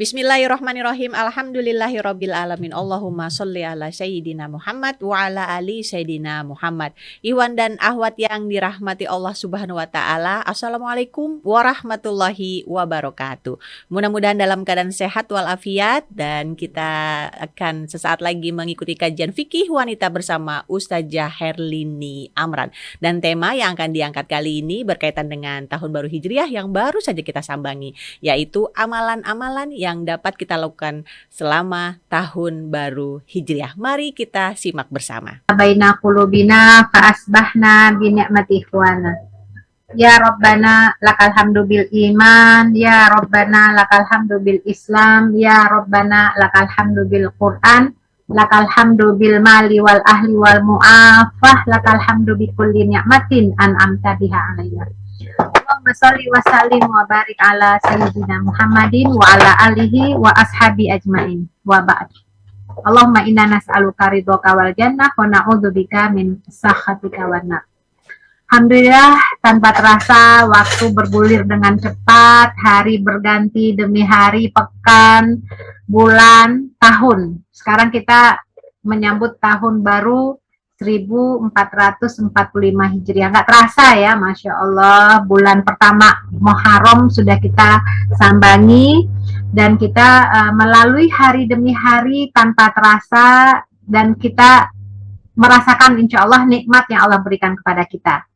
Bismillahirrahmanirrahim. Alhamdulillahirabbil alamin. Allahumma sholli ala sayyidina Muhammad wa ala ali sayyidina Muhammad. Iwan dan akhwat yang dirahmati Allah Subhanahu wa taala. Assalamualaikum warahmatullahi wabarakatuh. Mudah-mudahan dalam keadaan sehat walafiat, dan kita akan sesaat lagi mengikuti kajian fikih wanita bersama Ustazah Herlini Amran. Dan tema yang akan diangkat kali ini berkaitan dengan tahun baru Hijriah yang baru saja kita sambangi, yaitu amalan-amalan yang dapat kita lakukan selama tahun baru Hijriah. Mari kita simak bersama. Baina qulubina fa asbahna bi ni'mati ikhwana. Ya Rabbana lakal hamdu bil iman, ya Rabbana lakal hamdu bil Islam, ya Rabbana lakal hamdu bil Quran, lakal hamdu bil mali wal ahli wal mu'afah, lakal hamdu bi kulli ni'matin an'amta biha alayna. Allahumma sholli wa sallim wa barik ala sayyidina Muhammadin wa ala alihi wa ashabi ajmain wa ba'd. Allahumma inna nas'aluka ridhoka wal jannah wa na'udzubika min sakhatika wan nar. Alhamdulillah, tanpa terasa waktu bergulir dengan cepat, hari berganti demi hari, pekan, bulan, tahun. Sekarang kita menyambut tahun baru 1445 Hijriah. Nggak terasa ya, Masya Allah, bulan pertama Muharram sudah kita sambangi, dan kita melalui hari demi hari tanpa terasa, dan kita merasakan insya Allah nikmat yang Allah berikan kepada kita.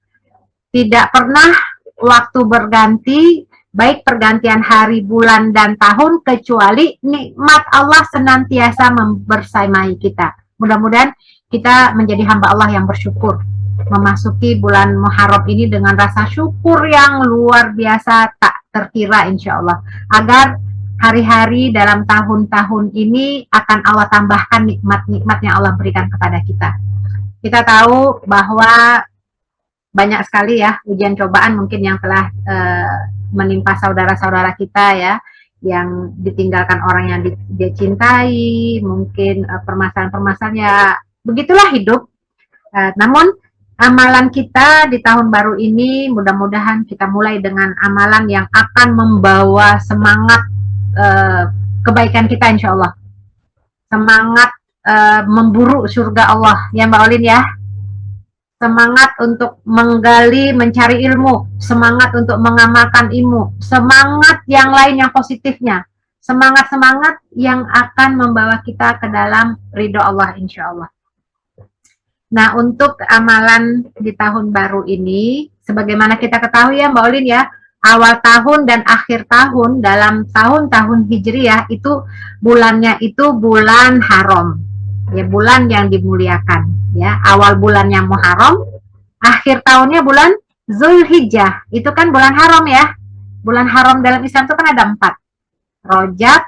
Tidak pernah waktu berganti, baik pergantian hari, bulan, dan tahun, kecuali nikmat Allah senantiasa membersamai kita. Mudah-mudahan kita menjadi hamba Allah yang bersyukur, memasuki bulan Muharram ini dengan rasa syukur yang luar biasa tak terkira insya Allah, agar hari-hari dalam tahun-tahun ini akan Allah tambahkan nikmat-nikmat yang Allah berikan kepada kita. Kita tahu bahwa banyak sekali ya ujian cobaan mungkin yang telah menimpa saudara-saudara kita ya, yang ditinggalkan orang yang dia cintai, mungkin permasalahan-permasalahan ya, begitulah hidup. Namun amalan kita di tahun baru ini mudah-mudahan kita mulai dengan amalan yang akan membawa semangat kebaikan kita insya Allah, semangat memburu surga Allah ya Mbak Olin ya, semangat untuk menggali, mencari ilmu, semangat untuk mengamalkan ilmu, semangat yang lain yang positifnya, semangat-semangat yang akan membawa kita ke dalam ridho Allah insya Allah. Nah, untuk amalan di tahun baru ini, sebagaimana kita ketahui ya Mbak Olin ya, awal tahun dan akhir tahun dalam tahun-tahun Hijriah itu bulannya itu bulan haram, ya, bulan yang dimuliakan ya. Awal bulannya Muharram, akhir tahunnya bulan Zulhijjah, itu kan bulan haram ya. Bulan haram dalam Islam itu kan ada 4, Rajab,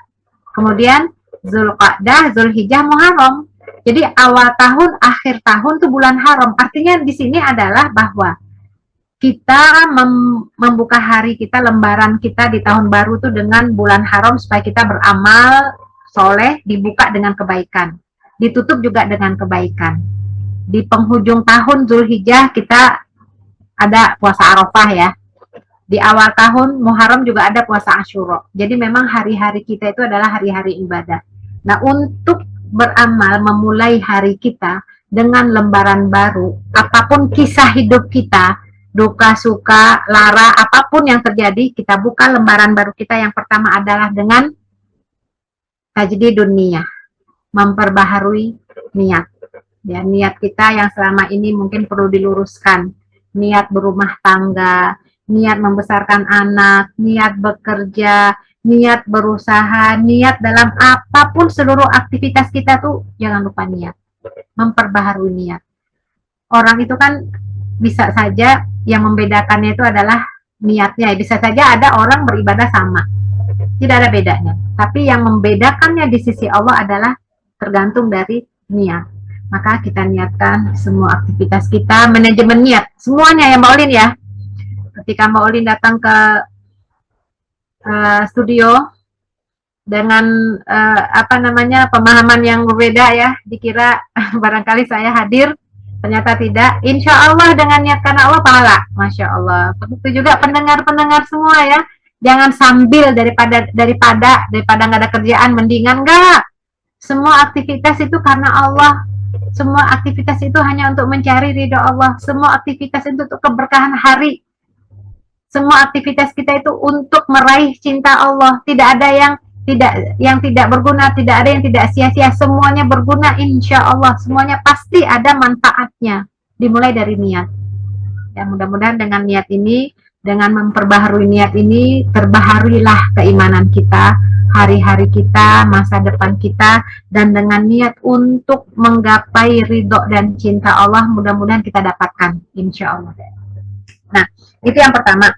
kemudian Zulqa'dah, Zulhijjah, Muharram. Jadi awal tahun, akhir tahun itu bulan haram. Artinya di sini adalah bahwa kita membuka hari kita, lembaran kita di tahun baru itu dengan bulan haram, supaya kita beramal soleh, dibuka dengan kebaikan, ditutup juga dengan kebaikan. Di penghujung tahun Zulhijjah kita ada puasa Arafah ya. Di awal tahun Muharram juga ada puasa Asyura. Jadi memang hari-hari kita itu adalah hari-hari ibadah. Nah, untuk beramal memulai hari kita dengan lembaran baru, apapun kisah hidup kita, duka, suka, lara, apapun yang terjadi, kita buka lembaran baru kita. Yang pertama adalah dengan tajdidun niyah, memperbaharui niat. Ya, niat kita yang selama ini mungkin perlu diluruskan. Niat berumah tangga, niat membesarkan anak, niat bekerja, niat berusaha, niat dalam apapun seluruh aktivitas kita tuh jangan lupa niat, memperbaharui niat. Orang itu kan bisa saja yang membedakannya itu adalah niatnya. Bisa saja ada orang beribadah sama, tidak ada bedanya. Tapi yang membedakannya di sisi Allah adalah tergantung dari niat. Maka kita niatkan semua aktivitas kita, manajemen niat, semuanya ya Mbak Olin ya. Ketika Mbak Olin datang ke studio dengan pemahaman yang berbeda ya, dikira barangkali saya hadir, ternyata tidak. Insya Allah dengan niat karena Allah pahala, Masya Allah. Begitu juga pendengar-pendengar semua ya, Jangan sambil daripada nggak ada kerjaan, mendingan nggak. Semua aktivitas itu karena Allah. Semua aktivitas itu hanya untuk mencari ridho Allah. Semua aktivitas itu untuk keberkahan hari. Semua aktivitas kita itu untuk meraih cinta Allah. Tidak ada yang tidak berguna, tidak ada yang tidak sia-sia. Semuanya berguna, insya Allah. Semuanya pasti ada manfaatnya. Dimulai dari niat. Ya, mudah-mudahan dengan niat ini, dengan memperbaharui niat ini, terbaharuilah keimanan kita, hari-hari kita, masa depan kita, dan dengan niat untuk menggapai ridho dan cinta Allah, mudah-mudahan kita dapatkan, insya Allah. Nah, itu yang pertama,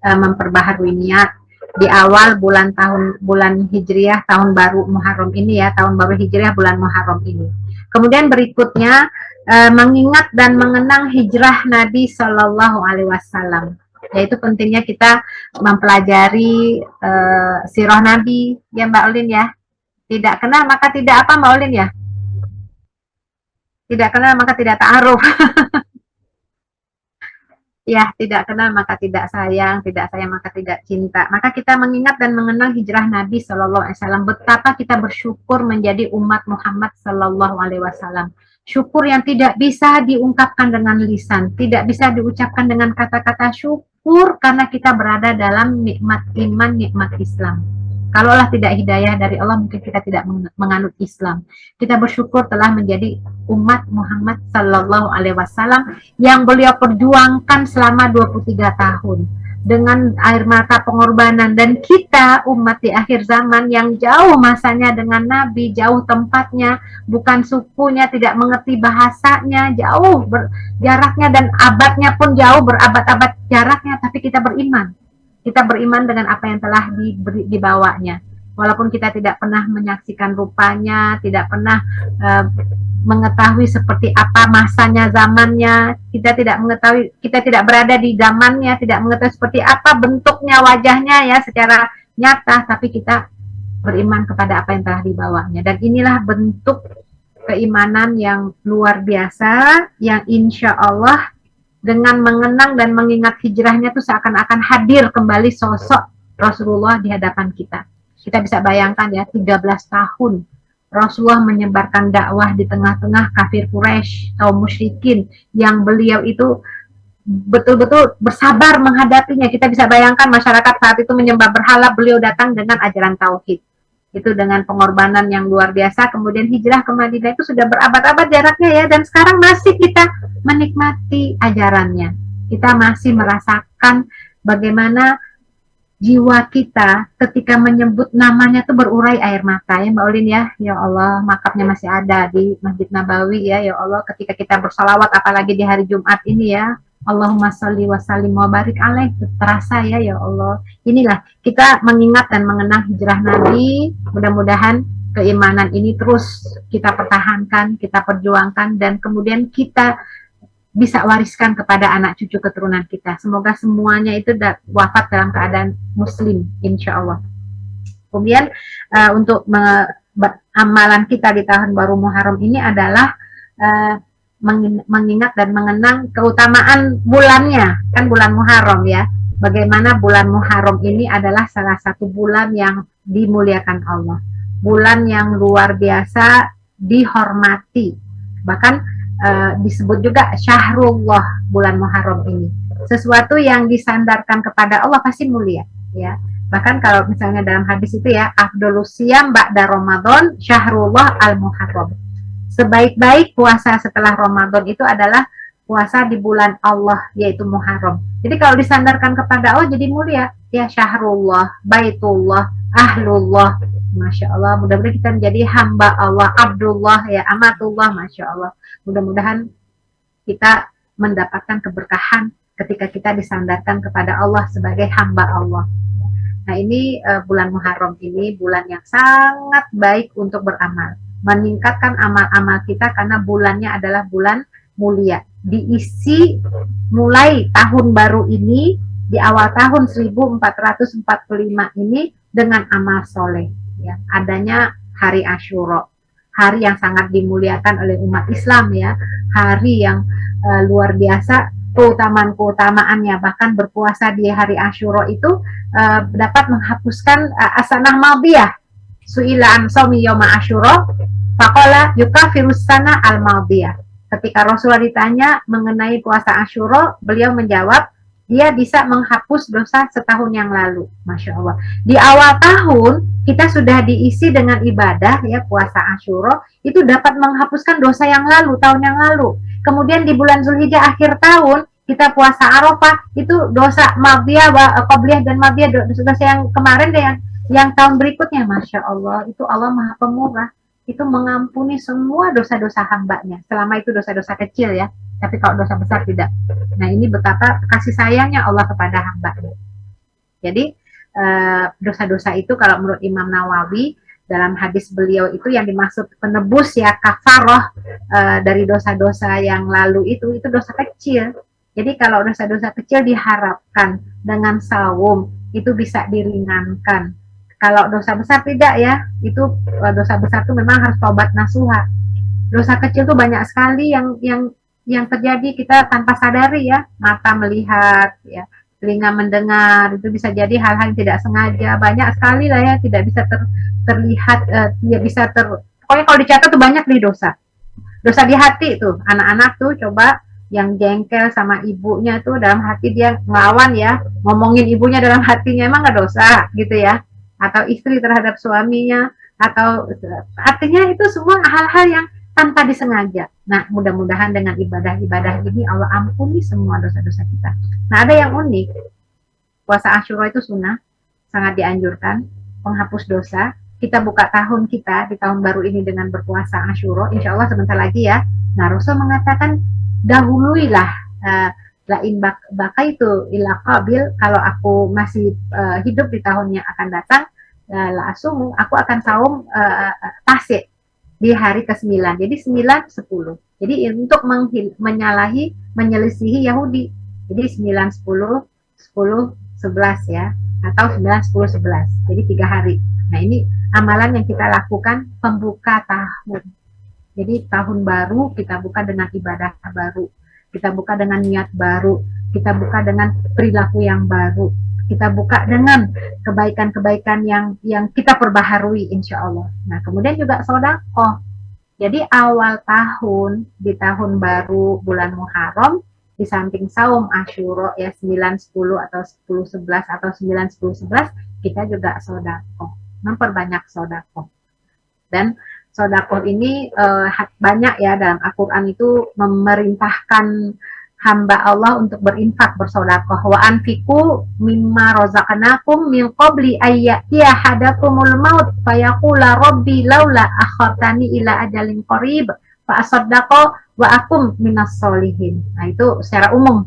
memperbaharui niat di awal bulan Hijriah, tahun baru Muharram ini ya, tahun baru Hijriah bulan Muharram ini. Kemudian berikutnya, mengingat dan mengenang hijrah Nabi Shallallahu Alaihi Wasallam, yaitu pentingnya kita mempelajari sirah Nabi ya Mbak Ulin ya. Tidak kenal maka tidak apa Mbak Ulin ya? Tidak kenal maka tidak ta'aruf. Ya, tidak kenal maka tidak sayang maka tidak cinta. Maka kita mengingat dan mengenang hijrah Nabi Shallallahu Alaihi Wasallam. Betapa kita bersyukur menjadi umat Muhammad Shallallahu Alaihi Wasallam. Syukur yang tidak bisa diungkapkan dengan lisan, tidak bisa diucapkan dengan kata-kata syukur karena kita berada dalam nikmat iman, nikmat Islam. Kalaulah tidak hidayah dari Allah, mungkin kita tidak menganut Islam. Kita bersyukur telah menjadi umat Muhammad Sallallahu Alaihi Wasallam yang beliau perjuangkan selama 23 tahun dengan air mata pengorbanan, dan kita umat di akhir zaman yang jauh masanya dengan Nabi, jauh tempatnya, bukan sukunya, tidak mengerti bahasanya, jauh jaraknya, dan abadnya pun jauh, berabad-abad jaraknya, tapi kita beriman. Kita beriman dengan apa yang telah dibawanya. Walaupun kita tidak pernah menyaksikan rupanya, tidak pernah mengetahui seperti apa masanya, zamannya, kita tidak mengetahui, kita tidak berada di zamannya, tidak mengetahui seperti apa bentuknya, wajahnya ya secara nyata, tapi kita beriman kepada apa yang telah dibawanya. Dan inilah bentuk keimanan yang luar biasa, yang insya Allah dengan mengenang dan mengingat hijrahnya itu seakan-akan hadir kembali sosok Rasulullah di hadapan kita. Kita bisa bayangkan ya, 13 tahun Rasulullah menyebarkan dakwah di tengah-tengah kafir Quraisy, kaum musyrikin, yang beliau itu betul-betul bersabar menghadapinya. Kita bisa bayangkan masyarakat saat itu menyembah berhala, beliau datang dengan ajaran tauhid. Itu dengan pengorbanan yang luar biasa. Kemudian hijrah ke Madinah itu sudah berabad-abad jaraknya ya, dan sekarang masih kita menikmati ajarannya. Kita masih merasakan bagaimana jiwa kita ketika menyebut namanya tuh berurai air mata ya Mbak Ulin ya. Ya Allah, makamnya masih ada di Masjid Nabawi ya. Ya Allah, ketika kita bersalawat apalagi di hari Jumat ini ya, Allahumma sholli wa sallim wa barik alaih, terasa ya. Ya Allah, inilah kita mengingat dan mengenang hijrah Nabi. Mudah-mudahan keimanan ini terus kita pertahankan, kita perjuangkan, dan kemudian kita bisa wariskan kepada anak cucu keturunan kita. Semoga semuanya itu wafat dalam keadaan muslim, insya Allah. Kemudian untuk amalan kita di tahun baru Muharram ini adalah mengingat dan mengenang keutamaan bulannya, kan bulan Muharram ya. Bagaimana bulan Muharram ini adalah salah satu bulan yang dimuliakan Allah, bulan yang luar biasa dihormati, bahkan disebut juga syahrullah, bulan Muharram ini. Sesuatu yang disandarkan kepada Allah pasti mulia ya. Bahkan kalau misalnya dalam hadis itu ya, afdhalus siyam ba'da Ramadan syahrullah al-Muharram. Sebaik-baik puasa setelah Ramadan itu adalah puasa di bulan Allah, yaitu Muharram. Jadi kalau disandarkan kepada Allah jadi mulia ya, syahrullah, baitullah, ahlullah. Masya Allah, mudah-mudahan kita menjadi hamba Allah, Abdullah ya, amatullah, Masya Allah. Mudah-mudahan kita mendapatkan keberkahan ketika kita disandarkan kepada Allah sebagai hamba Allah. Nah ini bulan Muharram ini bulan yang sangat baik untuk beramal, meningkatkan amal-amal kita karena bulannya adalah bulan mulia. Diisi mulai tahun baru ini, di awal tahun 1445 ini dengan amal soleh. Ya, adanya hari Asyura, hari yang sangat dimuliakan oleh umat Islam ya, hari yang luar biasa keutamaan-keutamaannya. Bahkan berpuasa di hari Asyura itu dapat menghapuskan asanah madiyah. Su'ila an shaumi yauma Asyura faqala yukafirus sana al madiyah. Ketika Rasulullah ditanya mengenai puasa Asyura, beliau menjawab, dia bisa menghapus dosa setahun yang lalu. Masya Allah. Di awal tahun, kita sudah diisi dengan ibadah, ya, puasa Asyura, itu dapat menghapuskan dosa yang lalu, tahun yang lalu. Kemudian di bulan Zulhijjah akhir tahun, kita puasa Arafah, itu dosa madiyah, qobliyah dan madiyah, dosa yang kemarin dan yang tahun berikutnya. Masya Allah, itu Allah Maha Pemurah. Itu mengampuni semua dosa-dosa hambanya. Selama itu dosa-dosa kecil, ya. Tapi kalau dosa besar tidak. Nah, ini betapa kasih sayangnya Allah kepada hambanya. Jadi dosa-dosa itu kalau menurut Imam Nawawi dalam hadis beliau itu yang dimaksud penebus, ya, kafaroh dari dosa-dosa yang lalu itu dosa kecil. Jadi kalau dosa-dosa kecil diharapkan dengan saum itu bisa diringankan. Kalau dosa besar tidak, ya. Itu dosa besar itu memang harus taubat nasuha. Dosa kecil tuh banyak sekali yang terjadi kita tanpa sadari, ya. Mata melihat, ya, telinga mendengar, itu bisa jadi hal-hal yang tidak sengaja. Banyak sekali lah, ya, tidak bisa terlihat, tidak bisa pokoknya kalau dicatat tuh banyak nih dosa di hati tuh. Anak-anak tuh coba yang jengkel sama ibunya tuh dalam hati dia ngelawan, ya, ngomongin ibunya dalam hatinya, emang nggak dosa gitu, ya. Atau istri terhadap suaminya, atau artinya itu semua hal-hal yang tanpa disengaja. Nah, mudah-mudahan dengan ibadah-ibadah ini Allah ampuni semua dosa-dosa kita. Nah, ada yang unik. Puasa Asyura itu sunnah, sangat dianjurkan, penghapus dosa. Kita buka tahun kita di tahun baru ini dengan berpuasa Asyura, insya Allah sebentar lagi, ya. Nah, Rasul mengatakan, dahuluilah lain baka itu ila qabil, kalau aku masih hidup di tahun yang akan datang, la asumu, aku akan saum tasik di hari ke-9. Jadi 9, 10. Jadi untuk menyelisihi Yahudi. Jadi 9, 10, 10, 11, ya. Atau 9, 10, 11. Jadi 3 hari. Nah, ini amalan yang kita lakukan pembuka tahun. Jadi tahun baru kita buka dengan ibadah baru. Kita buka dengan niat baru. Kita buka dengan perilaku yang baru. Kita buka dengan kebaikan-kebaikan yang kita perbaharui, insya Allah. Nah, kemudian juga sedekah. Jadi awal tahun, di tahun baru bulan Muharram, di samping saum Asyura, ya, 9, 10 atau 10, 11 atau 9, 10, 11, kita juga sedekah, memperbanyak sedekah. Dan sedekah ini banyak, ya, dalam Al-Quran itu memerintahkan hamba Allah untuk berinfak, bersedekah. Wa anfiqu mimma razaqnakum min qabli ayyatiya hadakumul maut fayaqula rabbi laula akhartani ila ajalin qarib fa asaddaqa wa akum minas solihin. Nah, itu secara umum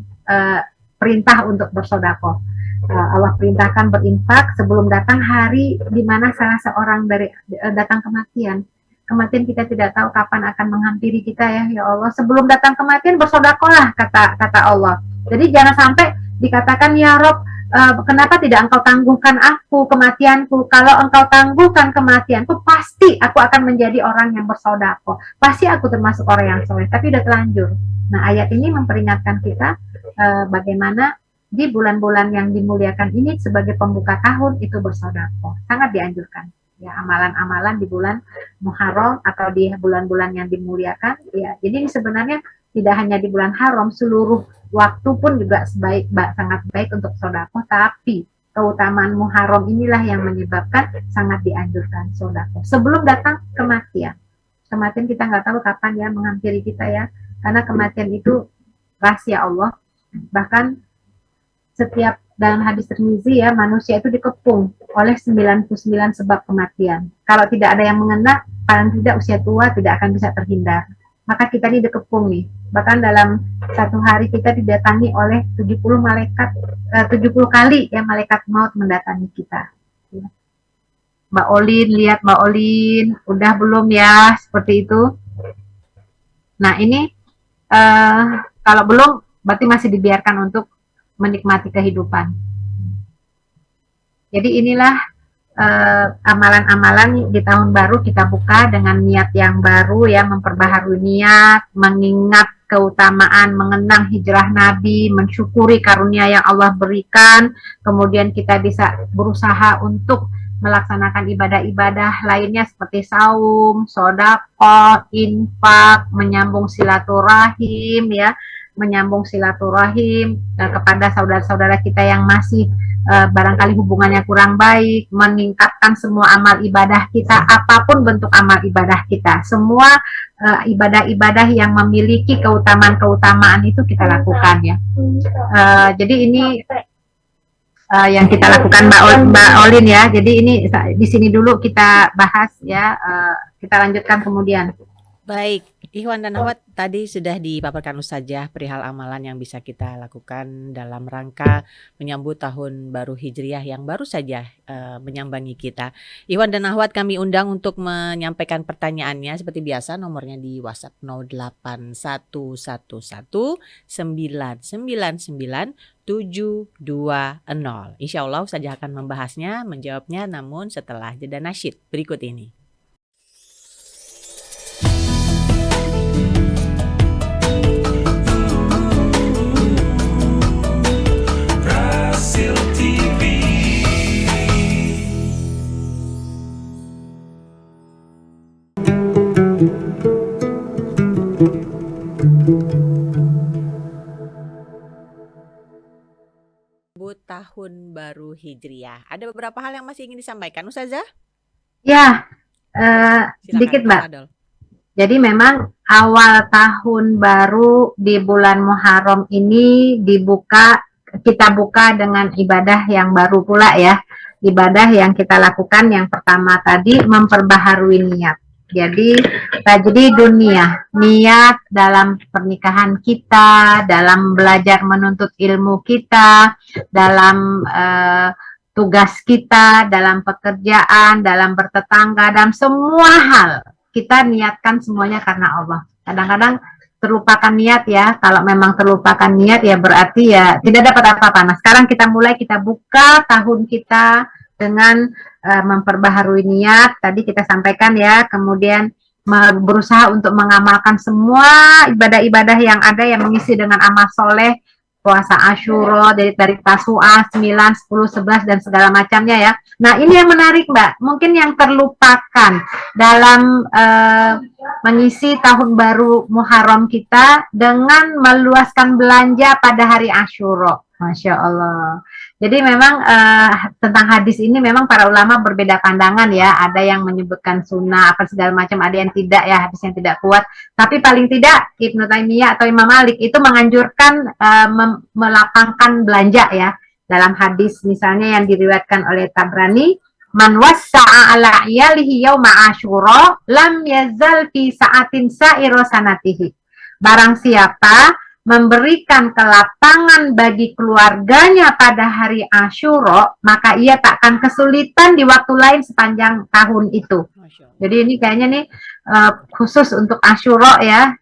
perintah untuk bersedekah. Allah perintahkan berinfak sebelum datang hari di mana salah seorang dari datang kematian. Kematian kita tidak tahu kapan akan menghampiri kita, ya Allah. Sebelum datang kematian bersedekahlah, kata Allah. Jadi jangan sampai dikatakan, ya Rob, kenapa tidak engkau tangguhkan aku kematianku? Kalau engkau tangguhkan kematianku, pasti aku akan menjadi orang yang bersedekah. Pasti aku termasuk orang yang soleh. Tapi udah telanjur. Nah, ayat ini memperingatkan kita bagaimana di bulan-bulan yang dimuliakan ini sebagai pembuka tahun itu bersedekah. Sangat dianjurkan. Ya, amalan-amalan di bulan Muharram atau di bulan-bulan yang dimuliakan, ya. Jadi sebenarnya tidak hanya di bulan Haram, seluruh waktu pun juga sangat baik untuk sedekah, tapi keutamaan Muharram inilah yang menyebabkan sangat dianjurkan sedekah sebelum datang kematian. Kematian kita nggak tahu kapan, ya, menghampiri kita, ya, karena kematian itu rahasia Allah. Bahkan setiap dalam hadis Tirmizi, ya, manusia itu dikepung oleh 99 sebab kematian. Kalau tidak ada yang mengena, paling tidak usia tua tidak akan bisa terhindar. Maka kita ini dikepung nih. Bahkan dalam satu hari kita didatangi oleh 70 malaikat, 70 kali, ya, malaikat maut mendatangi kita. Mbak Olin, lihat Mbak Olin, udah belum, ya, seperti itu. Nah, ini kalau belum, berarti masih dibiarkan untuk menikmati kehidupan. Jadi inilah amalan-amalan di tahun baru kita buka dengan niat yang baru, ya, memperbaharui niat, mengingat keutamaan mengenang hijrah Nabi, mensyukuri karunia yang Allah berikan, kemudian kita bisa berusaha untuk melaksanakan ibadah-ibadah lainnya seperti saum, sedekah, infak, menyambung silaturahim ya, menyambung silaturahim kepada saudara-saudara kita yang masih barangkali hubungannya kurang baik, meningkatkan semua amal ibadah kita, apapun bentuk amal ibadah kita, semua ibadah-ibadah yang memiliki keutamaan-keutamaan itu kita lakukan ya. Jadi ini yang kita lakukan Mbak Olin ya. Jadi ini di sini dulu kita bahas ya. Kita lanjutkan kemudian. Baik, Ikhwan dan Akhwat, tadi sudah dipaparkan Ustazah perihal amalan yang bisa kita lakukan dalam rangka menyambut tahun baru Hijriah yang baru saja menyambangi kita. Ikhwan dan Akhwat, kami undang untuk menyampaikan pertanyaannya seperti biasa, nomornya di WhatsApp 08111999 720. Insya Allah Ustazah akan membahasnya, menjawabnya, namun setelah jeda nasyid berikut ini. Tahun baru Hijriah. Ada beberapa hal yang masih ingin disampaikan, Ustazah? Ya, sedikit Mbak. Jadi memang awal tahun baru di bulan Muharram ini kita buka dengan ibadah yang baru pula ya. Ibadah yang kita lakukan yang pertama tadi memperbaharui niat. Jadi dunia, niat dalam pernikahan kita, dalam belajar menuntut ilmu kita, dalam tugas kita, dalam pekerjaan, dalam bertetangga, dalam semua hal. Kita niatkan semuanya karena Allah. Kadang-kadang terlupakan niat ya. Kalau memang terlupakan niat ya berarti ya tidak dapat apa-apa. Nah sekarang kita buka tahun kita dengan memperbaharui niat. Tadi kita sampaikan ya. Kemudian berusaha untuk mengamalkan semua ibadah-ibadah yang ada yang mengisi dengan amal soleh. Puasa Asyura, dari Tasu'a, 9, 10, 11, dan segala macamnya ya. Nah ini yang menarik Mbak, mungkin yang terlupakan dalam mengisi tahun baru Muharram kita dengan meluaskan belanja pada hari Asyura. Masya Allah. Jadi memang tentang hadis ini memang para ulama berbeda pandangan ya. Ada yang menyebutkan sunnah, apa segala macam, ada yang tidak ya, hadis yang tidak kuat. Tapi paling tidak Ibnu Taimiyah atau Imam Malik itu menganjurkan melapangkan belanja ya. Dalam hadis misalnya yang diriwayatkan oleh Tabrani, man wassa'a ala iyalihi yauma Asyura lam yazal fi sa'atin sa'ira sanatihi. Barang siapa memberikan kelapangan bagi keluarganya pada hari Asyura, maka ia tak akan kesulitan di waktu lain sepanjang tahun itu. Jadi ini kayaknya nih khusus untuk Asyura ya.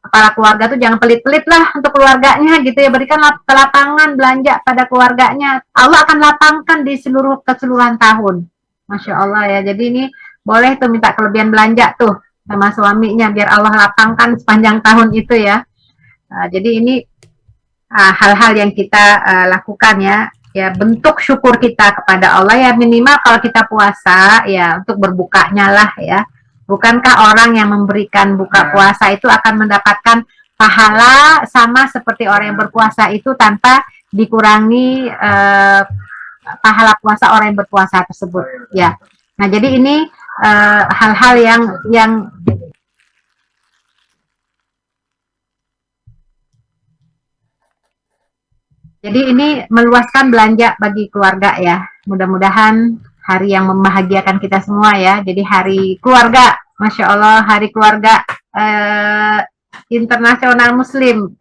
Kepala keluarga tuh jangan pelit-pelit lah untuk keluarganya gitu ya. Berikan kelapangan belanja pada keluarganya. Allah akan lapangkan di keseluruhan tahun. Masya Allah ya. Jadi ini boleh tuh minta kelebihan belanja tuh sama suaminya biar Allah lapangkan sepanjang tahun itu ya. Jadi ini hal-hal yang kita lakukan ya bentuk syukur kita kepada Allah ya, minimal kalau kita puasa ya untuk berbukanya lah ya. Bukankah orang yang memberikan buka puasa itu akan mendapatkan pahala sama seperti orang yang berpuasa itu tanpa dikurangi pahala puasa orang yang berpuasa tersebut ya. Nah jadi ini hal-hal yang jadi ini meluaskan belanja bagi keluarga ya. Mudah-mudahan hari yang membahagiakan kita semua ya. Jadi hari keluarga, Masya Allah, hari keluarga internasional Muslim.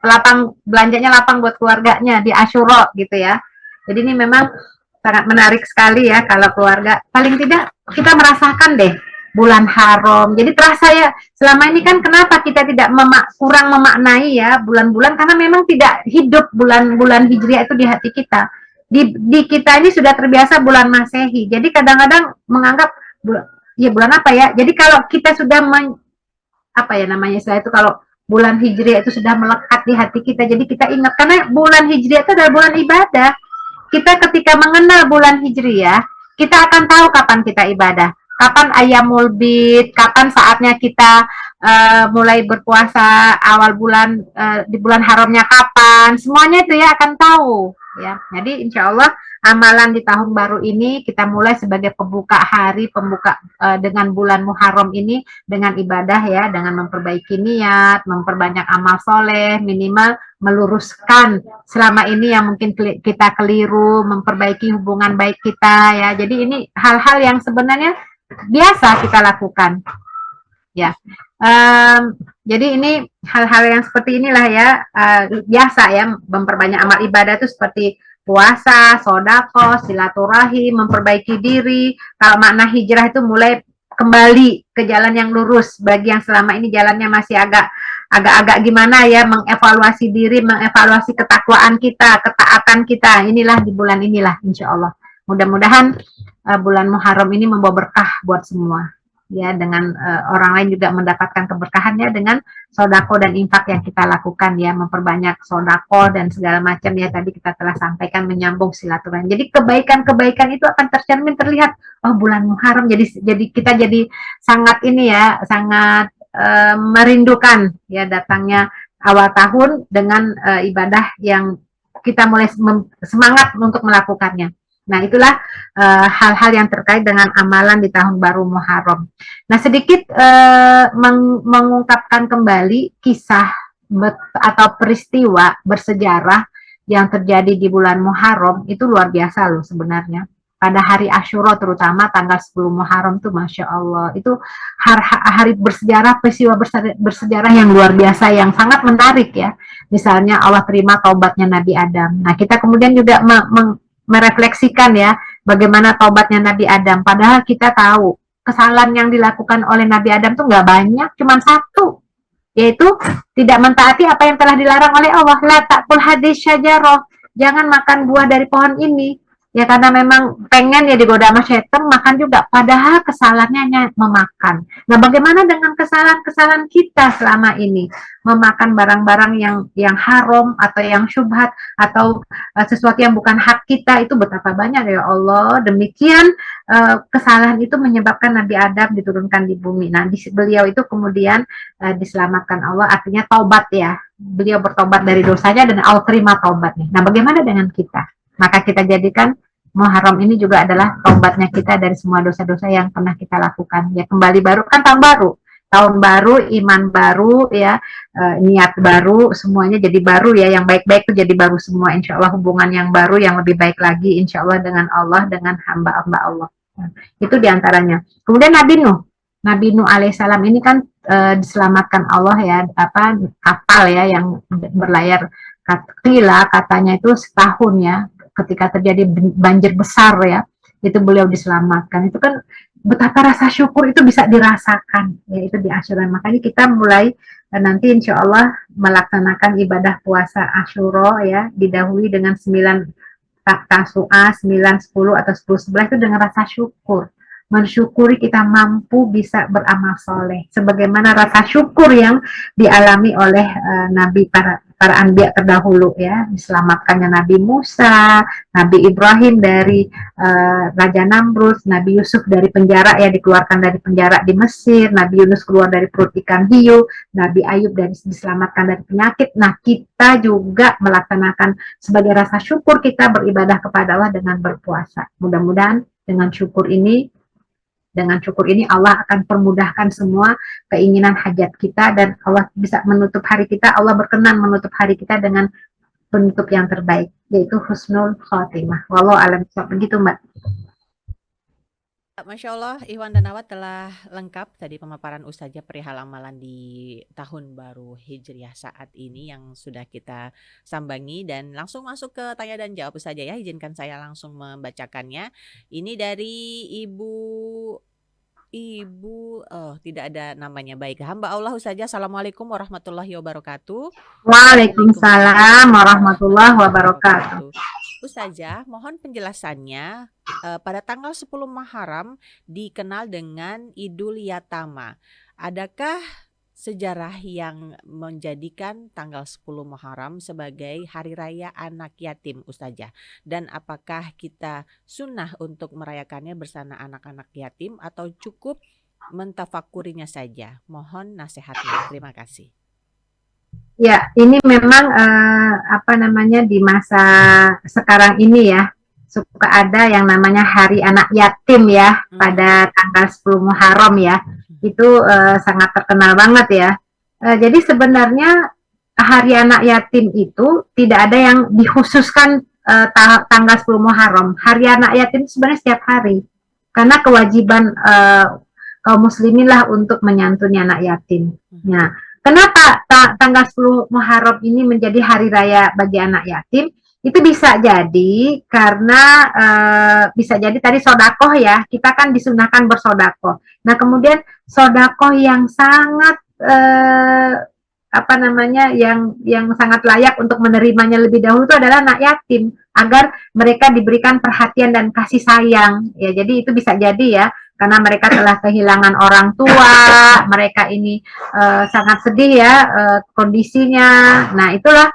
Belanjanya lapang buat keluarganya di Asyura gitu ya. Jadi ini memang sangat menarik sekali ya kalau keluarga. Paling tidak kita merasakan deh bulan haram. Jadi terasa ya selama ini kan kenapa kita tidak kurang memaknai ya bulan-bulan, karena memang tidak hidup bulan-bulan Hijriah itu di hati kita. Di kita ini sudah terbiasa bulan Masehi. Jadi kadang-kadang menganggap bulan apa ya. Jadi kalau kita sudah apa ya namanya istilah itu, kalau bulan Hijriah itu sudah melekat di hati kita, jadi kita ingat, karena bulan Hijriah itu adalah bulan ibadah. Kita ketika mengenal bulan Hijriah, kita akan tahu kapan kita ibadah, kapan ayamul bid, kapan saatnya kita mulai berpuasa, awal bulan, di bulan haramnya kapan, semuanya itu ya akan tahu ya. Jadi insya Allah amalan di tahun baru ini kita mulai sebagai pembuka hari, pembuka dengan bulan Muharram ini dengan ibadah ya, dengan memperbaiki niat, memperbanyak amal soleh, minimal meluruskan selama ini yang mungkin kita keliru, memperbaiki hubungan baik kita ya. Jadi ini hal-hal yang sebenarnya biasa kita lakukan ya. Jadi ini hal-hal yang seperti inilah ya, biasa ya, memperbanyak amal ibadah itu seperti puasa, sodako, silaturahim, memperbaiki diri. Kalau makna hijrah itu mulai kembali ke jalan yang lurus. Bagi yang selama ini jalannya masih agak-agak gimana ya, mengevaluasi diri, mengevaluasi ketakwaan kita, ketaatan kita. Inilah di bulan inilah, insya Allah. Mudah-mudahan bulan Muharram ini membawa berkah buat semua. Ya, dengan orang lain juga mendapatkan keberkahannya dengan sodako dan infak yang kita lakukan ya, memperbanyak sodako dan segala macam ya, tadi kita telah sampaikan, menyambung silaturahim. Jadi kebaikan-kebaikan itu akan tercermin, terlihat, oh bulan Muharram, jadi kita jadi sangat ini ya, sangat merindukan ya datangnya awal tahun dengan ibadah yang kita mulai semangat untuk melakukannya. Nah, itulah hal-hal yang terkait dengan amalan di tahun baru Muharram. Nah, sedikit mengungkapkan kembali kisah atau peristiwa bersejarah yang terjadi di bulan Muharram, itu luar biasa loh sebenarnya. Pada hari Asyura terutama tanggal 10 Muharram tuh Masya Allah, itu hari bersejarah, peristiwa bersejarah yang luar biasa, yang sangat menarik ya. Misalnya Allah terima taubatnya Nabi Adam. Nah, kita kemudian juga merefleksikan ya, bagaimana taubatnya Nabi Adam. Padahal kita tahu kesalahan yang dilakukan oleh Nabi Adam tuh nggak banyak, cuma satu, yaitu tidak mentaati apa yang telah dilarang oleh Allah. La ta'kul hadis syajarah, jangan makan buah dari pohon ini. Ya karena memang pengen ya digoda sama setan, makan juga. Padahal kesalahannya hanya memakan. Nah, bagaimana dengan kesalahan-kesalahan kita selama ini? Memakan barang-barang yang haram atau yang syubhat atau sesuatu yang bukan hak kita, itu betapa banyak ya Allah. Demikian kesalahan itu menyebabkan Nabi Adam diturunkan di bumi. Nah, beliau itu kemudian diselamatkan Allah, artinya taubat ya. Beliau bertobat dari dosanya dan Allah terima taubatnya. Nah, bagaimana dengan kita? Maka kita jadikan Muharram ini juga adalah taubatnya kita dari semua dosa-dosa yang pernah kita lakukan. Ya, kembali baru, kan tahun baru, iman baru ya, niat baru, semuanya jadi baru ya, yang baik-baik itu jadi baru semua. Insya Allah hubungan yang baru, yang lebih baik lagi, insya Allah dengan Allah, dengan hamba-hamba Allah. Itu diantaranya. Kemudian Nabi Nuh alaihissalam ini kan diselamatkan Allah ya, kapal ya yang berlayar, katanya itu setahun ya, ketika terjadi banjir besar ya, itu beliau diselamatkan. Itu kan betapa rasa syukur itu bisa dirasakan ya, itu di Asyura. Makanya kita mulai nanti insya Allah melaksanakan ibadah puasa Asyura ya, didahului dengan 9 Tasu'a, 9, 10 atau 10, 11 itu dengan rasa syukur. Mensyukuri kita mampu bisa beramal soleh, sebagaimana rasa syukur yang dialami oleh Nabi para anbiya terdahulu ya, diselamatkannya Nabi Musa, Nabi Ibrahim dari Raja Namrud, Nabi Yusuf dari penjara ya, dikeluarkan dari penjara di Mesir, Nabi Yunus keluar dari perut ikan hiu, Nabi Ayub diselamatkan dari penyakit. Nah, kita juga melaksanakan sebagai rasa syukur kita beribadah kepada Allah dengan berpuasa. Mudah-mudahan dengan syukur ini Allah akan permudahkan semua keinginan hajat kita, dan Allah bisa menutup hari kita, Allah berkenan menutup hari kita dengan penutup yang terbaik, yaitu husnul khotimah. Wallahu a'lam bishawab. Begitu Mbak. Masya Allah, Iwan dan Awat telah lengkap tadi pemaparan Ustazah perihal amalan di tahun baru Hijriah saat ini yang sudah kita sambangi, dan langsung masuk ke tanya dan jawab saja ya. Izinkan saya langsung membacakannya. Ini dari tidak ada namanya. Baik, hamba Allah saja. Assalamualaikum warahmatullahi wabarakatuh. Waalaikumsalam warahmatullahi wabarakatuh. Ustazah, mohon penjelasannya. Pada tanggal 10 Muharram dikenal dengan Idul Yatama. Adakah sejarah yang menjadikan tanggal 10 Muharram sebagai hari raya anak yatim, Ustazah? Dan apakah kita sunnah untuk merayakannya bersama anak-anak yatim atau cukup mentafakurinya saja? Mohon nasihatnya. Terima kasih. Ya, ini memang apa namanya di masa sekarang ini ya suka ada yang namanya Hari Anak Yatim ya pada tanggal 10 Muharram ya. Itu sangat terkenal banget ya. Jadi sebenarnya Hari Anak Yatim itu tidak ada yang dikhususkan tanggal 10 Muharram. Hari Anak Yatim sebenarnya setiap hari. Karena kewajiban kaum muslimin lah untuk menyantuni anak yatim. Nah, kenapa tanggal 10 Muharram ini menjadi hari raya bagi anak yatim? Itu bisa jadi karena bisa jadi tadi sodakoh ya, kita kan disunahkan bersodakoh. Nah kemudian sodakoh yang sangat apa namanya yang sangat layak untuk menerimanya lebih dahulu itu adalah anak yatim agar mereka diberikan perhatian dan kasih sayang ya. Jadi itu bisa jadi ya karena mereka telah kehilangan orang tua, mereka ini sangat sedih ya kondisinya. Nah itulah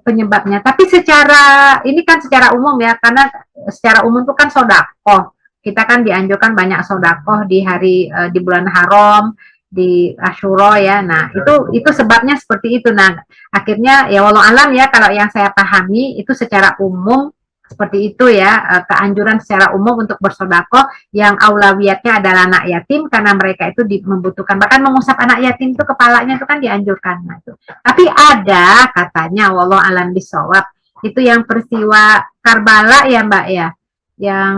penyebabnya. Tapi secara ini kan secara umum ya, karena secara umum itu kan sodakoh. Kita kan dianjurkan banyak sodakoh di hari di bulan haram, di Asyura ya. Nah itu sebabnya seperti itu. Nah akhirnya ya walau alam ya kalau yang saya pahami itu secara umum seperti itu ya, keanjuran secara umum untuk bersodakoh yang aulawiyatnya adalah anak yatim karena mereka itu membutuhkan, bahkan mengusap anak yatim itu kepalanya itu kan dianjurkan. Nah, itu. Tapi ada katanya wallahu alam bisawab itu yang peristiwa Karbala ya Mbak ya, yang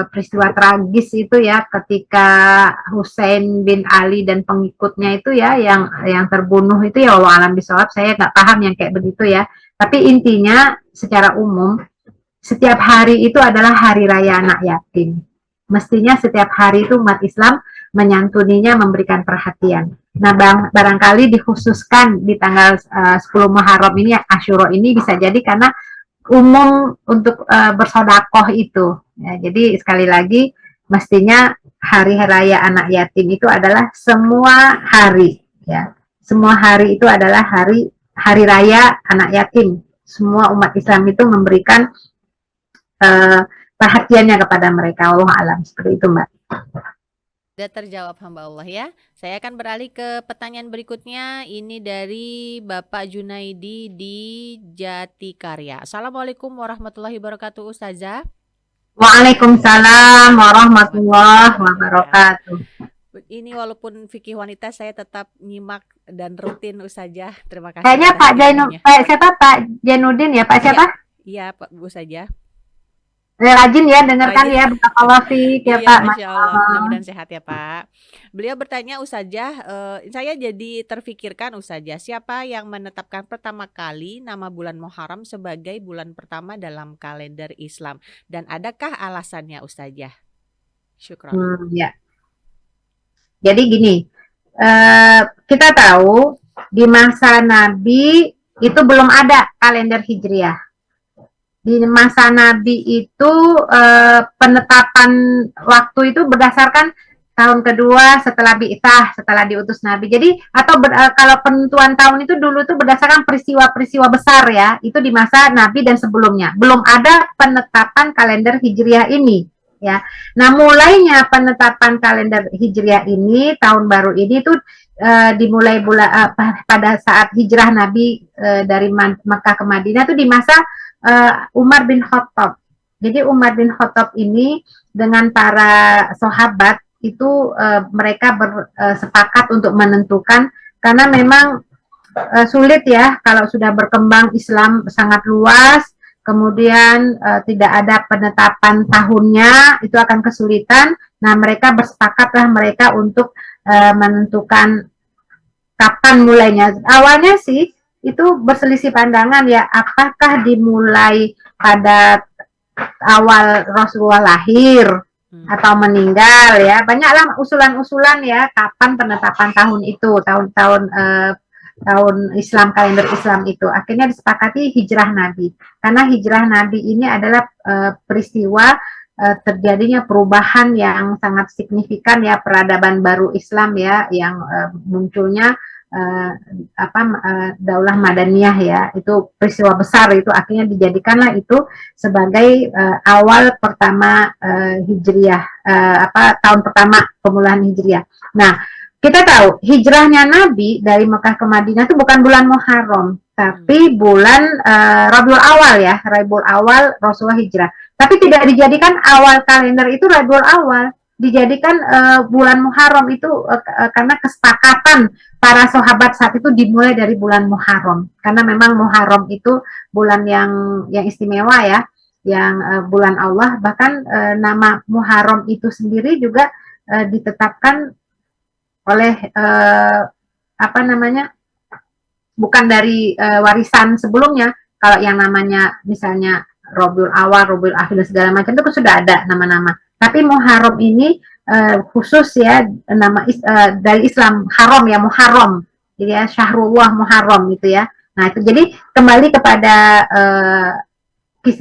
peristiwa tragis itu ya ketika Husain bin Ali dan pengikutnya itu ya yang terbunuh itu ya wallahu alam bisawab, saya nggak paham yang kayak begitu ya. Tapi intinya secara umum setiap hari itu adalah hari raya anak yatim. Mestinya setiap hari itu umat Islam menyantuninya, memberikan perhatian. Nah, barangkali dikhususkan di tanggal 10 Muharram ini, Asyura ini bisa jadi karena umum untuk bersodakoh itu. Ya, jadi sekali lagi, mestinya hari raya anak yatim itu adalah semua hari. Ya, semua hari itu adalah hari raya anak yatim. Semua umat Islam itu memberikan perhatiannya kepada mereka. Allah alam seperti itu Mbak. Sudah terjawab hamba Allah ya. Saya akan beralih ke pertanyaan berikutnya. Ini dari Bapak Junaidi di Jatikarya. Assalamualaikum warahmatullahi wabarakatuh Ustazah. Waalaikumsalam warahmatullahi wabarakatuh. Ini walaupun fikih wanita saya tetap nyimak dan rutin Ustazah. Terima kasih. Kayaknya Pak siapa Pak Janudin ya Pak siapa? Iya Pak Ustazah. Rajin ya dengarkan ya barakallahu fiik ya Pak. Masya Allah, mudah-mudahan sehat ya Pak. Beliau bertanya Ustazah, saya jadi terfikirkan Ustazah, siapa yang menetapkan pertama kali nama bulan Muharram sebagai bulan pertama dalam kalender Islam dan adakah alasannya Ustazah? Syukron. Ya. Jadi gini, kita tahu di masa Nabi itu belum ada kalender Hijriah. Di masa Nabi itu penetapan waktu itu berdasarkan tahun kedua setelah bi'tsah, setelah diutus Nabi. Jadi atau kalau penentuan tahun itu dulu itu berdasarkan peristiwa-peristiwa besar ya, itu di masa Nabi dan sebelumnya. Belum ada penetapan kalender Hijriah ini ya. Nah, mulainya penetapan kalender Hijriah ini tahun baru ini itu dimulai pada saat hijrah Nabi dari Makkah ke Madinah itu di masa Umar bin Khattab. Jadi Umar bin Khattab ini dengan para sahabat itu mereka bersepakat untuk menentukan karena memang sulit ya kalau sudah berkembang Islam sangat luas, kemudian tidak ada penetapan tahunnya itu akan kesulitan. Nah mereka bersepakatlah mereka untuk menentukan kapan mulainya. Awalnya sih itu berselisih pandangan ya, apakah dimulai pada awal Rasulullah lahir atau meninggal ya, banyaklah usulan-usulan ya kapan penetapan tahun itu, tahun Islam, kalender Islam itu. Akhirnya disepakati hijrah Nabi karena hijrah Nabi ini adalah peristiwa terjadinya perubahan yang sangat signifikan ya, peradaban baru Islam ya, yang munculnya Daulah Madaniyah ya, itu peristiwa besar, itu akhirnya dijadikanlah itu sebagai awal pertama Hijriah, tahun pertama pemulaan Hijriah. Nah, kita tahu hijrahnya Nabi dari Mekah ke Madinah itu bukan bulan Muharram, tapi bulan Rabiul Awal ya, Rabiul Awal Rasulullah hijrah. Tapi tidak dijadikan awal kalender itu Rabiul Awal, dijadikan bulan Muharram itu karena kesepakatan para sahabat saat itu dimulai dari bulan Muharram, karena memang Muharram itu bulan yang istimewa ya, yang bulan Allah. Bahkan nama Muharram itu sendiri juga ditetapkan oleh bukan dari warisan sebelumnya. Kalau yang namanya misalnya Rabiul Awal, Rabiul Akhir dan segala macam itu sudah ada nama-nama. Tapi Muharram ini khusus ya, nama dari Islam, haram ya, Muharram. Jadi ya, Syahrullah Muharram gitu ya. Nah, itu jadi kembali kepada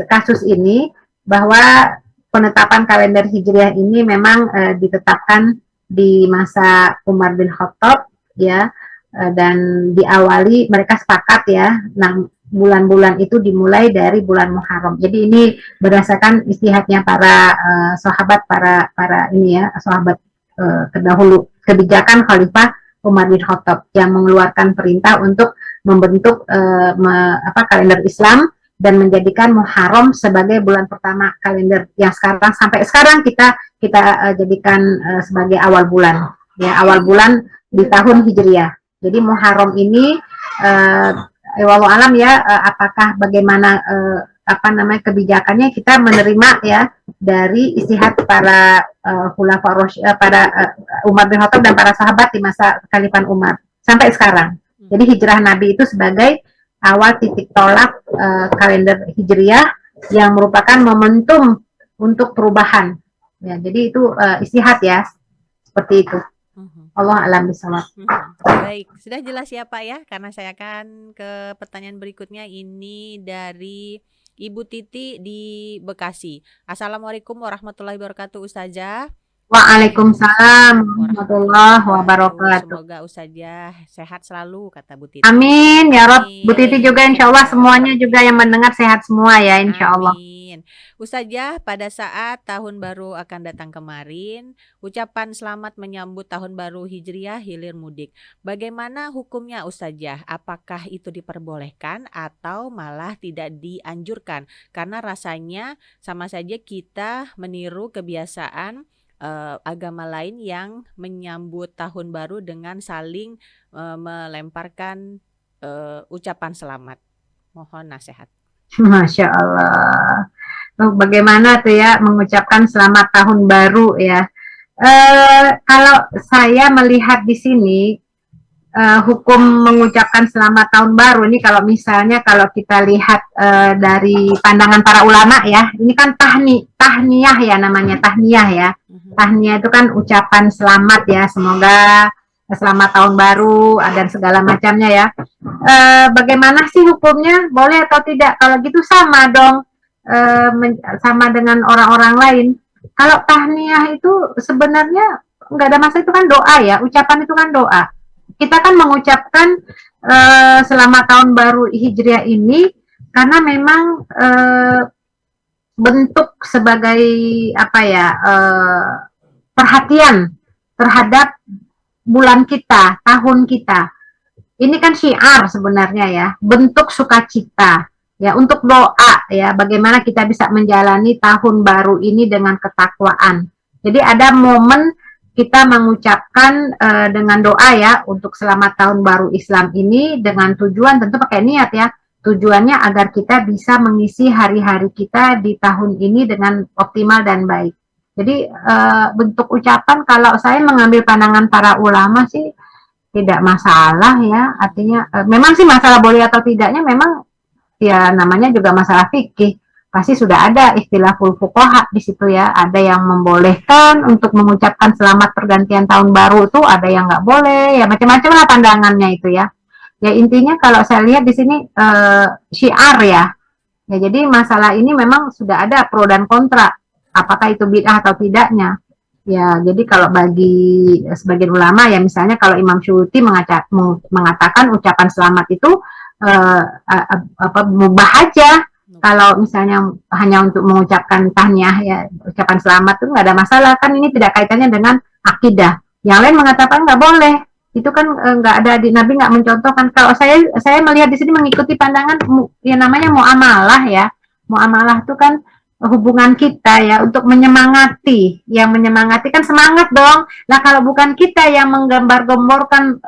kasus ini, bahwa penetapan kalender Hijriah ini memang ditetapkan di masa Umar bin Khattab ya, dan diawali mereka sepakat ya. Nah, bulan-bulan itu dimulai dari bulan Muharram. Jadi ini berdasarkan istihadnya para sahabat, para ini ya, sahabat terdahulu, kebijakan Khalifah Umar bin Khattab yang mengeluarkan perintah untuk membentuk kalender Islam dan menjadikan Muharram sebagai bulan pertama kalender yang sekarang, sampai sekarang kita jadikan sebagai awal bulan ya, awal bulan di tahun Hijriah. Jadi Muharram ini walau alam ya, apakah bagaimana kebijakannya, kita menerima ya dari istihad para para Umar bin Khattab dan para sahabat di masa Khalifah Umar sampai sekarang. Jadi hijrah Nabi itu sebagai awal titik tolak kalender Hijriah yang merupakan momentum untuk perubahan. Ya, jadi itu istihad ya, seperti itu. Allah alam bisawab. Baik, sudah jelas ya Pak ya, karena saya akan ke pertanyaan berikutnya. Ini dari Ibu Titi di Bekasi. Assalamualaikum warahmatullahi wabarakatuh Ustazah. Waalaikumsalam warahmatullahi wabarakatuh. Semoga Ustazah sehat selalu, kata Bu Titi. Amin ya Rob. Bu Titi juga insya Allah semuanya juga yang mendengar sehat semua ya insya Allah. Amin. Ustazah, pada saat tahun baru akan datang kemarin, ucapan selamat menyambut tahun baru Hijriah hilir mudik. Bagaimana hukumnya Ustazah? Apakah itu diperbolehkan atau malah tidak dianjurkan? Karena rasanya sama saja kita meniru kebiasaan agama lain yang menyambut tahun baru dengan saling melemparkan ucapan selamat. Mohon nasihat. Masya Allah. Bagaimana tuh ya mengucapkan selamat tahun baru ya? Kalau saya melihat di sini hukum mengucapkan selamat tahun baru ini, kalau misalnya kalau kita lihat dari pandangan para ulama ya, ini kan tahniyah ya, namanya tahniyah ya. Tahniyah itu kan ucapan selamat ya, semoga selamat tahun baru dan segala macamnya ya. Bagaimana sih hukumnya? Boleh atau tidak? Kalau gitu sama dong, sama dengan orang-orang lain. Kalau tahniyah itu sebenarnya nggak ada masalah, itu kan doa ya, ucapan itu kan doa. Kita kan mengucapkan selamat tahun baru Hijriah ini karena memang bentuk sebagai perhatian terhadap bulan kita, tahun kita. Ini kan syiar sebenarnya ya, bentuk sukacita ya, untuk doa ya, bagaimana kita bisa menjalani tahun baru ini dengan ketakwaan. Jadi ada momen kita mengucapkan dengan doa ya untuk selamat tahun baru Islam ini, dengan tujuan tentu pakai niat ya, tujuannya agar kita bisa mengisi hari-hari kita di tahun ini dengan optimal dan baik. Jadi bentuk ucapan, kalau saya mengambil pandangan para ulama sih tidak masalah ya, artinya memang sih masalah boleh atau tidaknya memang ya namanya juga masalah fikih, pasti sudah ada istilahul fuqaha di situ ya, ada yang membolehkan untuk mengucapkan selamat pergantian tahun baru, itu ada yang nggak boleh ya, macam-macam lah pandangannya itu ya. Ya intinya kalau saya lihat di sini syiar ya. Ya jadi masalah ini memang sudah ada pro dan kontra. apakah itu bid'ah atau tidaknya. Ya, jadi kalau bagi sebagian ulama ya misalnya kalau Imam Syuuti mengatakan ucapan selamat itu mubah aja. Kalau misalnya hanya untuk mengucapkan tahniah ya ucapan selamat itu nggak ada masalah kan ini tidak kaitannya dengan akidah. Yang lain mengatakan nggak boleh. Itu kan nggak ada di Nabi nggak mencontohkan. Kalau saya melihat di sini mengikuti pandangan yang namanya muamalah ya. Muamalah itu kan hubungan kita ya untuk menyemangati, yang menyemangati kan semangat dong. Nah kalau bukan kita yang menggambar-gemborkan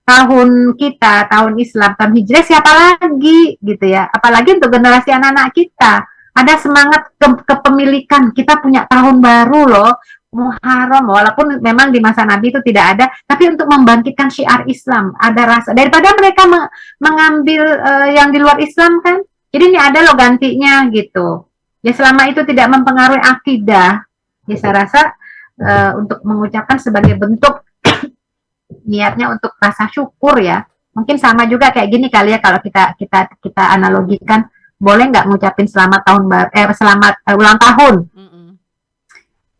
tahun kita, tahun Islam, tahun Hijrah siapa lagi gitu ya? Apalagi untuk generasi anak-anak kita ada semangat kepemilikan kita punya tahun baru loh. Muharram walaupun memang di masa Nabi itu tidak ada tapi untuk membangkitkan syiar Islam ada rasa daripada mereka mengambil yang di luar Islam kan jadi ini ada loh gantinya gitu ya selama itu tidak mempengaruhi akidah ya saya rasa untuk mengucapkan sebagai bentuk niatnya untuk rasa syukur ya mungkin sama juga kayak gini kali ya kalau kita analogikan boleh nggak ngucapin selamat tahun baru selamat ulang tahun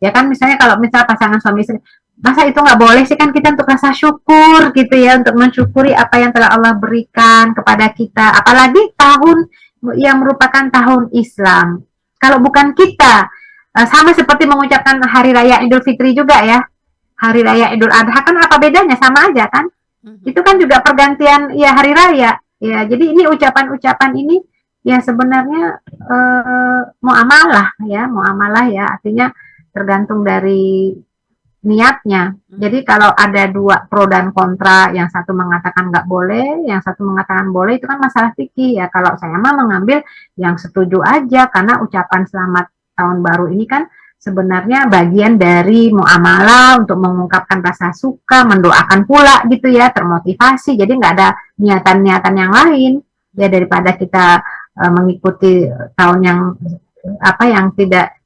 ya kan misalnya kalau misal pasangan suami istri masa itu nggak boleh sih kan kita untuk rasa syukur gitu ya untuk mensyukuri apa yang telah Allah berikan kepada kita apalagi tahun yang merupakan tahun Islam kalau bukan kita sama seperti mengucapkan hari raya Idul Fitri juga ya hari raya Idul Adha kan apa bedanya sama aja kan itu kan juga pergantian ya hari raya ya jadi ini ucapan-ucapan ini ya sebenarnya muamalah ya artinya tergantung dari niatnya. Jadi kalau ada dua pro dan kontra, yang satu mengatakan nggak boleh, yang satu mengatakan boleh, itu kan masalah fikih ya. Kalau saya mah mengambil yang setuju aja, karena ucapan selamat tahun baru ini kan sebenarnya bagian dari muamalah untuk mengungkapkan rasa suka, mendoakan pula gitu ya, termotivasi. Jadi nggak ada niatan-niatan yang lain ya daripada kita mengikuti tahun yang tidak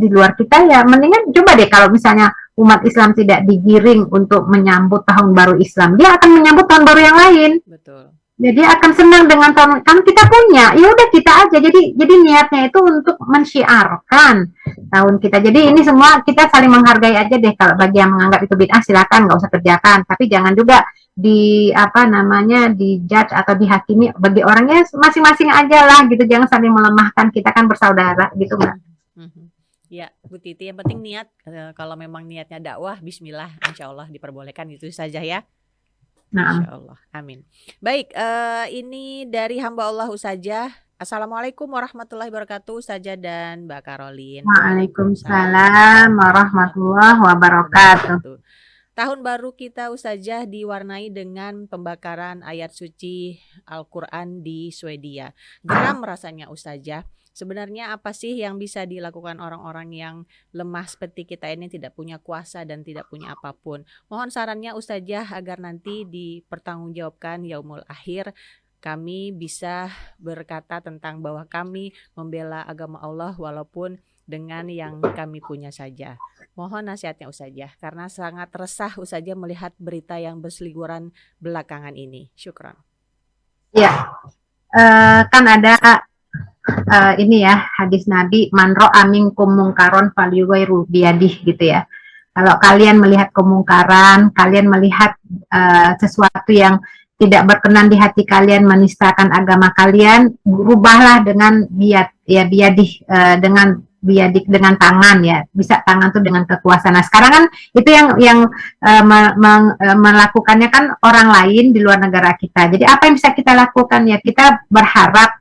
di luar kita ya mendingan coba deh kalau misalnya umat Islam tidak digiring untuk menyambut tahun baru Islam dia akan menyambut tahun baru yang lain betul jadi akan senang dengan tahun kan kita punya ya udah kita aja jadi niatnya itu untuk mensyiarkan tahun kita jadi ini semua kita saling menghargai aja deh kalau bagi yang menganggap itu bid'ah silakan nggak usah kerjakan tapi jangan juga di dijudge atau dihakimi bagi orangnya masing-masing aja lah gitu jangan saling melemahkan kita kan bersaudara gitu Mbak. Ya, Bu Titi, yang penting niat. Kalau memang niatnya dakwah, Bismillah, Insya Allah diperbolehkan itu saja ya. Insya Allah, amin. Baik, ini dari hamba Allah Ustazah. Assalamualaikum warahmatullahi wabarakatuh, Ustazah dan Mbak Karolin. Waalaikumsalam warahmatullahi wabarakatuh. Tahun baru kita Ustazah diwarnai dengan pembakaran ayat suci Al-Quran di Swedia. Geram rasanya Ustazah. Sebenarnya apa sih yang bisa dilakukan orang-orang yang lemah seperti kita ini tidak punya kuasa dan tidak punya apapun? Mohon sarannya Ustazah agar nanti dipertanggungjawabkan yaumul akhir kami bisa berkata tentang bahwa kami membela agama Allah walaupun dengan yang kami punya saja. Mohon nasihatnya Ustazah karena sangat resah Ustazah melihat berita yang berseliweran belakangan ini. Syukran. Ya, kan ada ini ya hadis Nabi man ra'a minkum mungkaron falyughayyirhu biyadihi gitu ya. Kalau kalian melihat kemungkaran, kalian melihat sesuatu yang tidak berkenan di hati kalian menistakan agama kalian, rubahlah dengan dengan tangan ya. Bisa tangan tuh dengan kekuasaan. Nah, sekarang kan itu yang melakukannya kan orang lain di luar negara kita. Jadi apa yang bisa kita lakukan ya? Kita berharap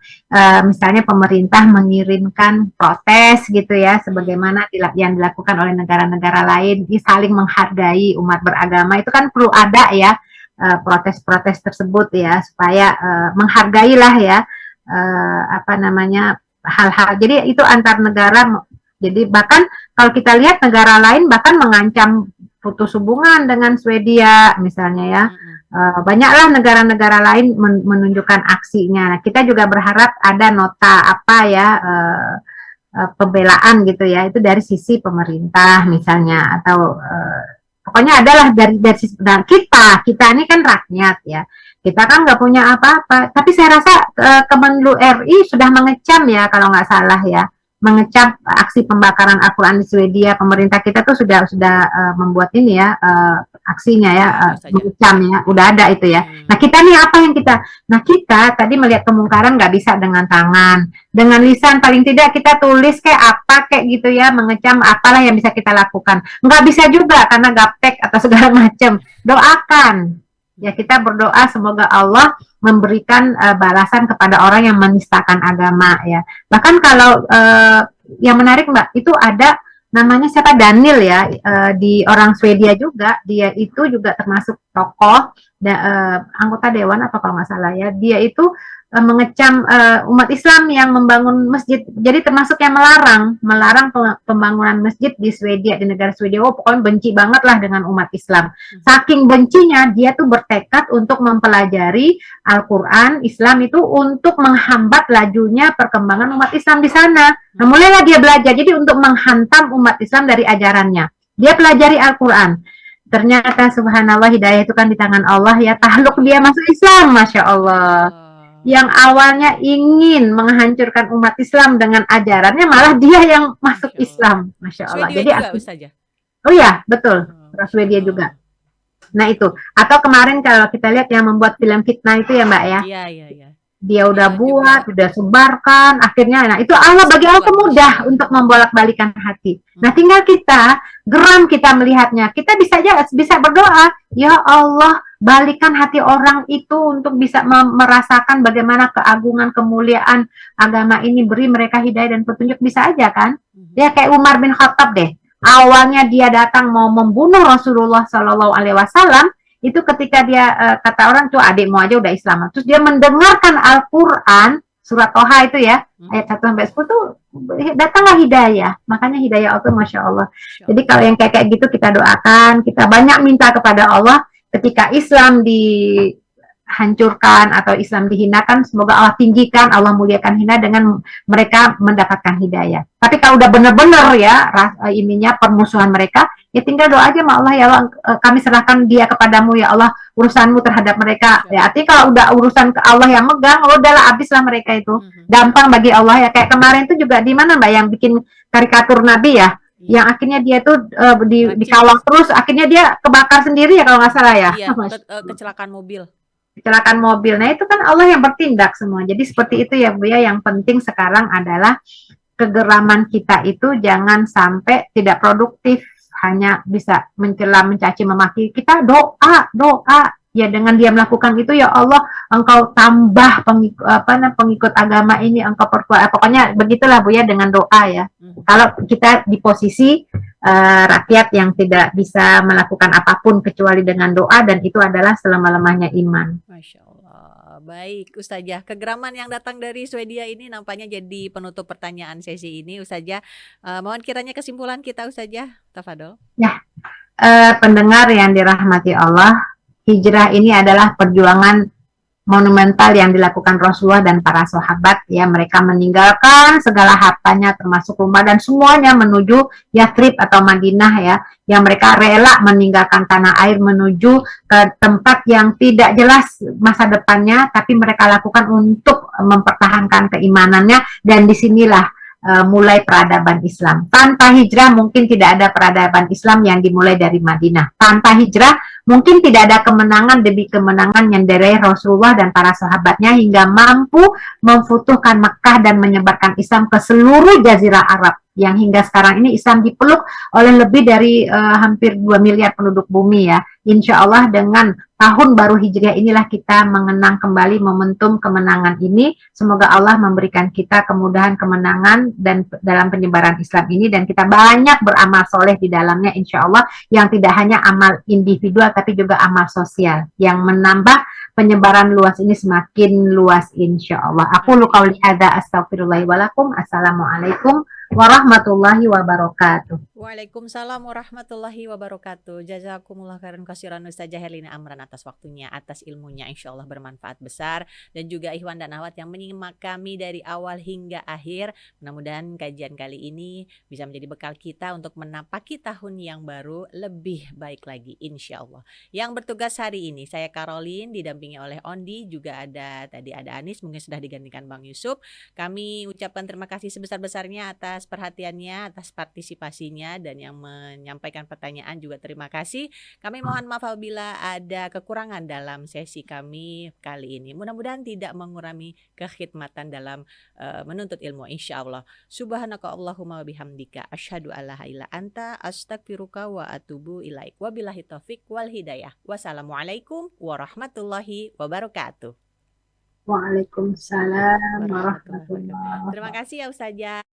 misalnya pemerintah mengirimkan protes gitu ya sebagaimana yang dilakukan oleh negara-negara lain saling menghargai umat beragama itu kan perlu ada ya protes-protes tersebut ya supaya menghargailah ya hal-hal jadi itu antar negara jadi bahkan kalau kita lihat negara lain bahkan mengancam putus hubungan dengan Swedia misalnya ya banyaklah negara-negara lain menunjukkan aksinya. Nah, kita juga berharap ada nota pembelaan gitu ya, itu dari sisi pemerintah misalnya atau pokoknya adalah dari sisi kita ini kan rakyat ya. Kita kan nggak punya apa-apa. Tapi saya rasa Kemenlu RI sudah mengecam ya kalau nggak salah ya. mengecam aksi pembakaran Al-Quran di Swedia. Pemerintah kita tuh sudah membuat ini ya, aksinya ya, mengecam ya, udah ada itu ya. Nah kita nih apa yang kita tadi melihat kemungkaran nggak bisa dengan tangan, dengan lisan paling tidak kita tulis kayak apa kayak gitu ya, mengecam apalah yang bisa kita lakukan. Nggak bisa juga karena gaptek atau segala macam. Doakan. Ya kita berdoa semoga Allah memberikan balasan kepada orang yang menistakan agama ya. Bahkan kalau yang menarik Mbak, itu ada namanya siapa, Daniel ya, di orang Swedia juga, dia itu juga termasuk tokoh anggota dewan atau kalau nggak salah ya, dia itu mengecam umat Islam yang membangun masjid. Jadi termasuk yang melarang pembangunan masjid di Swedia, di negara Swedia. Oh, pokoknya benci banget lah dengan umat Islam. Saking bencinya dia tuh bertekad untuk mempelajari Al-Quran Islam itu untuk menghambat lajunya perkembangan umat Islam di sana. Nah, mulailah dia belajar. Jadi untuk menghantam umat Islam dari ajarannya, dia pelajari Al-Quran. Ternyata subhanallah, hidayah itu kan di tangan Allah ya. Tahluk dia masuk Islam, Masya Allah. Yang awalnya ingin menghancurkan umat Islam dengan ajarannya, malah dia yang masuk Islam, Masya Allah. Swedia jadi juga, Ustazah? Oh ya, betul, Swedia juga. Nah itu, atau kemarin kalau kita lihat yang membuat film fitnah itu ya Mbak ya, Iya. dia udah buat, udah sebarkan, akhirnya, nah itu Allah, bagi Allah mudah untuk membolak-balikan hati. Nah tinggal kita, geram kita melihatnya, kita bisa berdoa, ya Allah, balikan hati orang itu untuk bisa merasakan bagaimana keagungan, kemuliaan agama ini, beri mereka hidayah dan petunjuk, bisa aja kan? Ya kayak Umar bin Khattab deh, awalnya dia datang mau membunuh Rasulullah Shallallahu Alaihi Wasallam, itu ketika dia kata orang tuh, adikmu aja udah Islam, terus dia mendengarkan Al-Quran surat Toha itu ya, ayat 1-10 tuh datanglah hidayah. Makanya hidayah itu Masya Allah. Jadi kalau yang kayak gitu kita doakan, kita banyak minta kepada Allah. Ketika Islam dihancurkan atau Islam dihinakan, semoga Allah tinggikan, Allah muliakan hina dengan mereka mendapatkan hidayah. Tapi kalau udah benar-benar ya ininya permusuhan mereka, ya tinggal doa aja sama Allah, ya Allah, kami serahkan dia kepadamu ya Allah, urusanmu terhadap mereka. Ya artinya kalau udah urusan ke Allah yang megang, udahlah habislah mereka itu. Gampang bagi Allah ya. Kayak kemarin itu juga di mana Mbak yang bikin karikatur Nabi ya, yang akhirnya dia tuh dikawal terus, akhirnya dia kebakar sendiri ya kalau nggak salah ya. Iya, kecelakaan mobil. Kecelakaan mobil. Nah itu kan Allah yang bertindak semua. Jadi seperti itu ya Bu ya. Yang penting sekarang adalah kegeraman kita itu jangan sampai tidak produktif, hanya bisa mencela, mencaci, memaki. Kita doa ya, dengan dia melakukan itu, ya Allah, engkau tambah pengikut agama ini, engkau perkuat, pokoknya begitulah Bu ya, dengan doa ya. Kalau kita di posisi rakyat yang tidak bisa melakukan apapun kecuali dengan doa, dan itu adalah selama-lamanya iman. Masya Allah. Baik Ustazah, kegeraman yang datang dari Swedia ini nampaknya jadi penutup pertanyaan sesi ini Ustazah. Mohon kiranya kesimpulan kita Ustazah, tafadhol. Ya, pendengar yang dirahmati Allah, hijrah ini adalah perjuangan monumental yang dilakukan Rasulullah dan para sahabat ya. Mereka meninggalkan segala hartanya termasuk rumah dan semuanya menuju Yathrib atau Madinah ya, yang mereka rela meninggalkan tanah air menuju ke tempat yang tidak jelas masa depannya, tapi mereka lakukan untuk mempertahankan keimanannya. Dan disinilah mulai peradaban Islam. Tanpa hijrah mungkin tidak ada peradaban Islam yang dimulai dari Madinah. Tanpa hijrah mungkin tidak ada kemenangan demi kemenangan yang diraih Rasulullah dan para sahabatnya hingga mampu memfutuhkan Mekah dan menyebarkan Islam ke seluruh jazirah Arab, yang hingga sekarang ini Islam dipeluk oleh lebih dari hampir 2 miliar penduduk bumi ya. Insya Allah dengan tahun baru Hijriah inilah kita mengenang kembali momentum kemenangan ini. Semoga Allah memberikan kita kemudahan, kemenangan dan dalam penyebaran Islam ini, dan kita banyak beramal soleh di dalamnya insya Allah, yang tidak hanya amal individual tapi juga amal sosial yang menambah penyebaran luas ini semakin luas insya Allah. Aku qauli hadza astaghfirullahi wa lakum. Assalamualaikum warahmatullahi wabarakatuh. Waalaikumsalam warahmatullahi wabarakatuh. Jazakumullah khairan kasiran Ustazah Herlina Amran atas waktunya, atas ilmunya, insya Allah bermanfaat besar. Dan juga Ikhwan dan Akhwat yang menyimak kami dari awal hingga akhir. Mudah-mudahan kajian kali ini bisa menjadi bekal kita untuk menapaki tahun yang baru lebih baik lagi, insya Allah. Yang bertugas hari ini saya Caroline, didampingi oleh Ondi, juga tadi ada Anis, mungkin sudah digantikan Bang Yusuf. Kami ucapkan terima kasih sebesar-besarnya atas perhatiannya, atas partisipasinya, dan yang menyampaikan pertanyaan juga terima kasih. Kami mohon maaf apabila ada kekurangan dalam sesi kami kali ini. Mudah-mudahan tidak mengurangi kekhidmatan dalam menuntut ilmu, insya Allah. Subhanaka Allahumma wa bihamdika asyhadu alla ilaha illa anta astaghfiruka wa atubu ilaik. Wabillahi taufik wal hidayah. Wassalamualaikum warahmatullahi wabarakatuh. Waalaikumsalam Warahmatullahi wabarakatuh. warahmatullahi Terima kasih ya Ustazah.